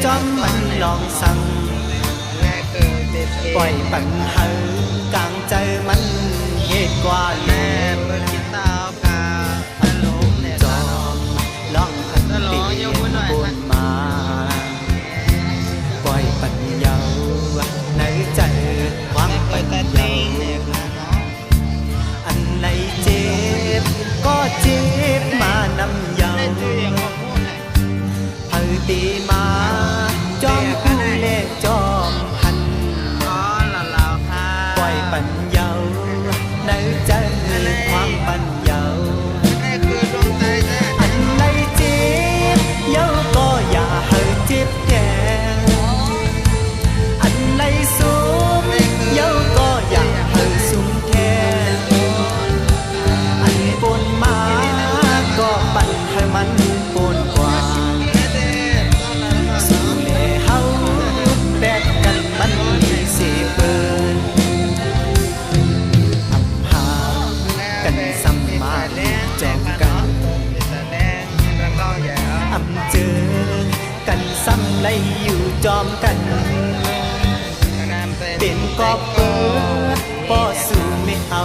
จอมมันลองสั่งปล่อยปัญหากลางใจมันเหตุกว่าแน่จอมลองหันตีบนมาปล่อยปัญญาในใจความปัญญาอันไหนเจ็บก็เจ็บมานำเยาเฮาตีมาจอมคู่เล่จอมหันปล่อยปัญญาในใจความปัญญาอันไหนเจ็บเยาก็อย่าให้เจ็บแก่อันไหนสูงเยาก็อย่าให้สูงแค่อันปนมาก็ปั่นให้มันปนกว่าสู่แม่เฮาแบกกันมันมีสิเปินอำหากันซ้ำมาจอมกันอำเจอกันซ้ำไล่อยู่จอมกันเป็นกอบเปิดป่อสู่ไม่เอา